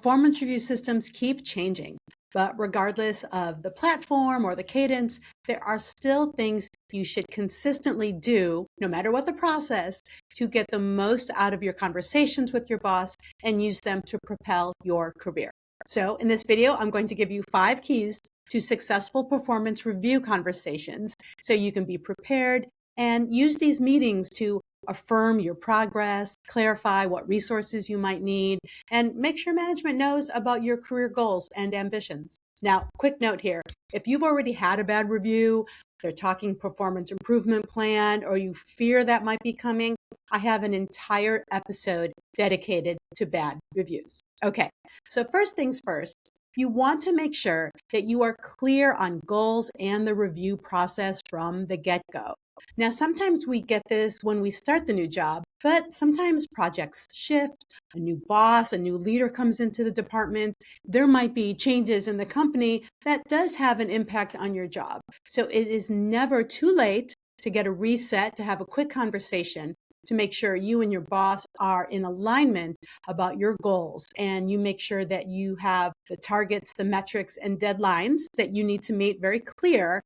Performance review systems keep changing, but regardless of the platform or the cadence, there are still things you should consistently do, no matter what the process, to get the most out of your conversations with your boss and use them to propel your career. So in this video, I'm going to give you 5 keys to successful performance review conversations so you can be prepared and use these meetings to affirm your progress, clarify what resources you might need, and make sure management knows about your career goals and ambitions. Now, quick note here, if you've already had a bad review, they're talking performance improvement plan, or you fear that might be coming, I have an entire episode dedicated to bad reviews. Okay, so first things first, you want to make sure that you are clear on goals and the review process from the get-go. Now, sometimes we get this when we start the new job, but sometimes projects shift, a new boss, a new leader comes into the department. There might be changes in the company that does have an impact on your job. So it is never too late to get a reset, to have a quick conversation to make sure you and your boss are in alignment about your goals, and you make sure that you have the targets, the metrics, and deadlines that you need to meet very clear,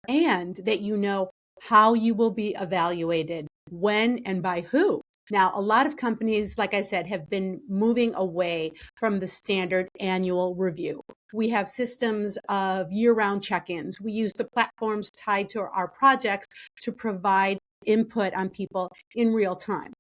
and that you know how you will be evaluated, when and by who. Now, a lot of companies, like I said, have been moving away from the standard annual review. We have systems of year-round check-ins. We use the platforms tied to our projects to provide input on people in real time.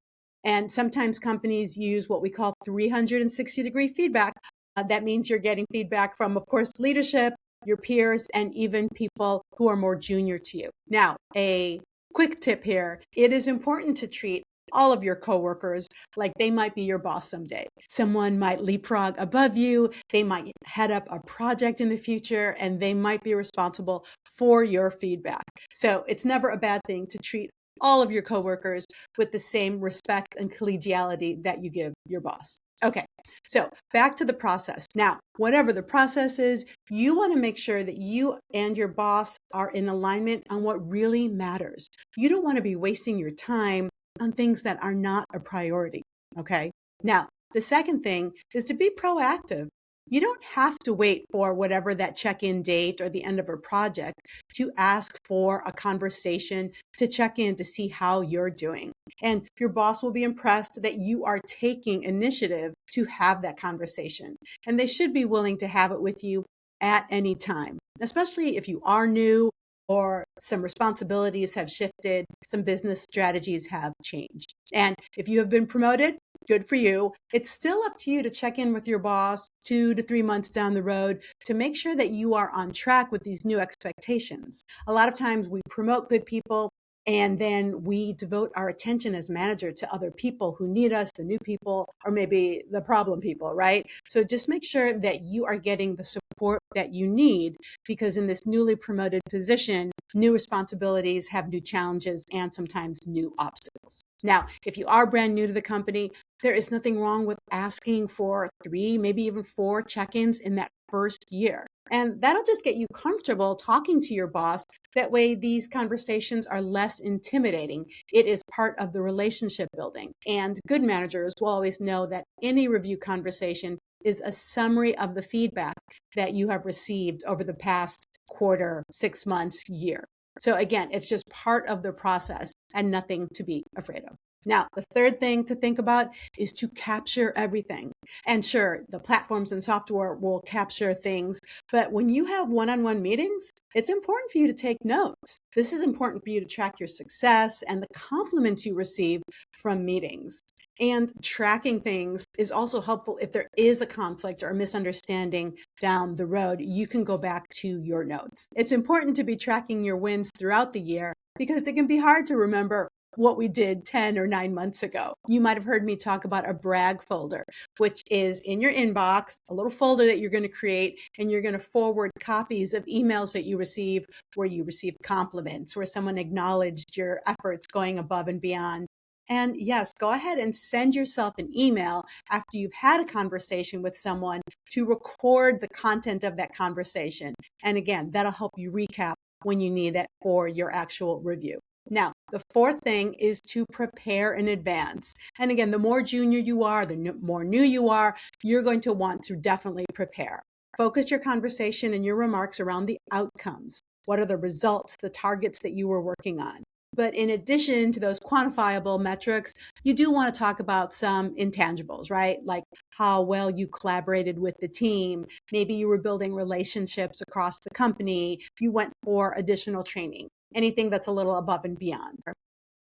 And sometimes companies use what we call 360-degree feedback. That means you're getting feedback from, of course, leadership, your peers, and even people who are more junior to you. Now, a quick tip here, it is important to treat all of your coworkers like they might be your boss someday. Someone might leapfrog above you, they might head up a project in the future, and they might be responsible for your feedback. So it's never a bad thing to treat all of your coworkers with the same respect and collegiality that you give your boss. Okay, so back to the process. Now, whatever the process is, you want to make sure that you and your boss are in alignment on what really matters. You don't want to be wasting your time on things that are not a priority, okay? Now, the second thing is to be proactive. You don't have to wait for whatever that check-in date or the end of a project to ask for a conversation, to check in to see how you're doing. And your boss will be impressed that you are taking initiative to have that conversation. And they should be willing to have it with you at any time, especially if you are new or some responsibilities have shifted, some business strategies have changed. And if you have been promoted, good for you. It's still up to you to check in with your boss 2 to 3 months down the road to make sure that you are on track with these new expectations. A lot of times we promote good people, and then we devote our attention as manager to other people who need us, the new people, or maybe the problem people, right? So just make sure that you are getting the support that you need, because in this newly promoted position, new responsibilities have new challenges and sometimes new obstacles. Now, if you are brand new to the company, there is nothing wrong with asking for 3, maybe even 4 check-ins in that first year. And that'll just get you comfortable talking to your boss. That way, these conversations are less intimidating. It is part of the relationship building. And good managers will always know that any review conversation is a summary of the feedback that you have received over the past quarter, 6 months, year. So again, it's just part of the process and nothing to be afraid of. Now, the third thing to think about is to capture everything. And sure, the platforms and software will capture things, but when you have one-on-one meetings, it's important for you to take notes. This is important for you to track your success and the compliments you receive from meetings. And tracking things is also helpful if there is a conflict or a misunderstanding down the road. You can go back to your notes. It's important to be tracking your wins throughout the year because it can be hard to remember what we did 10 or 9 months ago. You might have heard me talk about a brag folder, which is in your inbox, a little folder that you're going to create, and you're going to forward copies of emails that you receive where you received compliments, where someone acknowledged your efforts going above and beyond. And yes, go ahead and send yourself an email after you've had a conversation with someone to record the content of that conversation. And again, that'll help you recap when you need it for your actual review. Now, The fourth thing is to prepare in advance. And again, the more junior you are, the more new you are, you're going to want to definitely prepare. Focus your conversation and your remarks around the outcomes. What are the results, the targets that you were working on? But in addition to those quantifiable metrics, you do want to talk about some intangibles, right? Like how well you collaborated with the team. Maybe you were building relationships across the company. You went for additional training, anything that's a little above and beyond.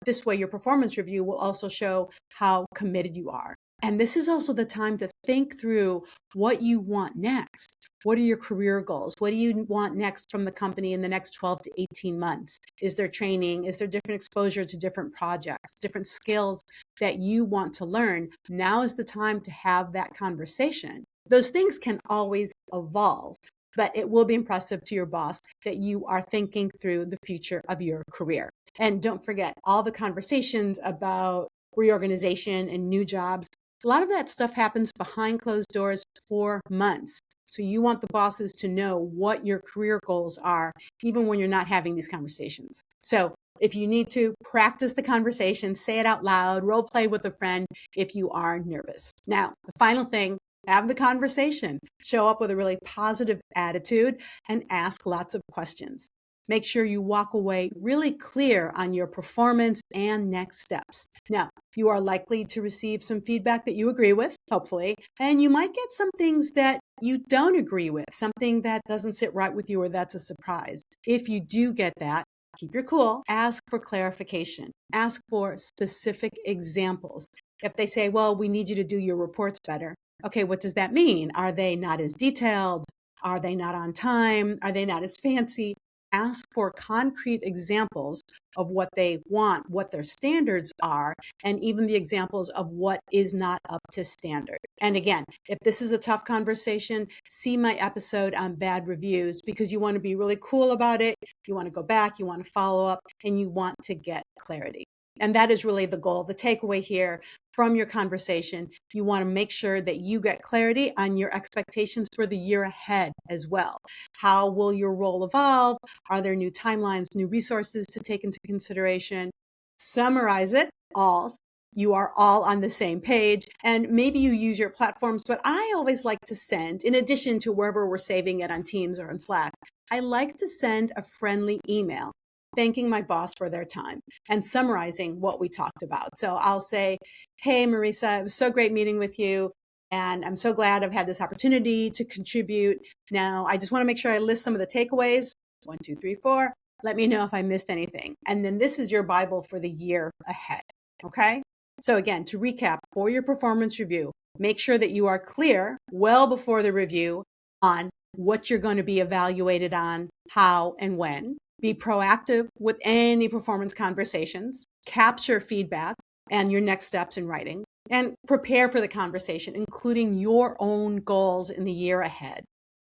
This way, your performance review will also show how committed you are. And this is also the time to think through what you want next. What are your career goals? What do you want next from the company in the next 12 to 18 months? Is there training? Is there different exposure to different projects, different skills that you want to learn? Now is the time to have that conversation. Those things can always evolve, but it will be impressive to your boss that you are thinking through the future of your career. And don't forget all the conversations about reorganization and new jobs. A lot of that stuff happens behind closed doors for months. So you want the bosses to know what your career goals are, even when you're not having these conversations. So if you need to practice the conversation, say it out loud, role play with a friend if you are nervous. Now, the final thing, have the conversation. Show up with a really positive attitude and ask lots of questions. Make sure you walk away really clear on your performance and next steps. Now, you are likely to receive some feedback that you agree with, hopefully, and you might get some things that you don't agree with, something that doesn't sit right with you or that's a surprise. If you do get that, keep your cool. Ask for clarification. Ask for specific examples. If they say, well, we need you to do your reports better. Okay, what does that mean? Are they not as detailed? Are they not on time? Are they not as fancy? Ask for concrete examples of what they want, what their standards are, and even the examples of what is not up to standard. And again, if this is a tough conversation, see my episode on bad reviews because you want to be really cool about it. You want to go back, you want to follow up, and you want to get clarity. And that is really the goal. The takeaway here from your conversation, you want to make sure that you get clarity on your expectations for the year ahead as well. How will your role evolve? Are there new timelines, new resources to take into consideration? Summarize it all. You are all on the same page, and maybe you use your platforms, but I always like to send, in addition to wherever we're saving it on Teams or on Slack, I like to send a friendly email thanking my boss for their time and summarizing what we talked about. So I'll say, hey, Marisa, it was so great meeting with you. And I'm so glad I've had this opportunity to contribute. Now, I just want to make sure I list some of the takeaways. 1, 2, 3, 4. Let me know if I missed anything. And then this is your Bible for the year ahead. Okay? So again, to recap, for your performance review, make sure that you are clear well before the review on what you're going to be evaluated on, how and when. Be proactive with any performance conversations, capture feedback and your next steps in writing, and prepare for the conversation, including your own goals in the year ahead.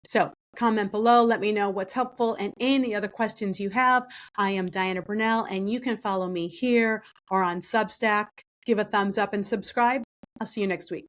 So comment below, let me know what's helpful and any other questions you have. I am Diana Bernal, and you can follow me here or on Substack. Give a thumbs up and subscribe. I'll see you next week.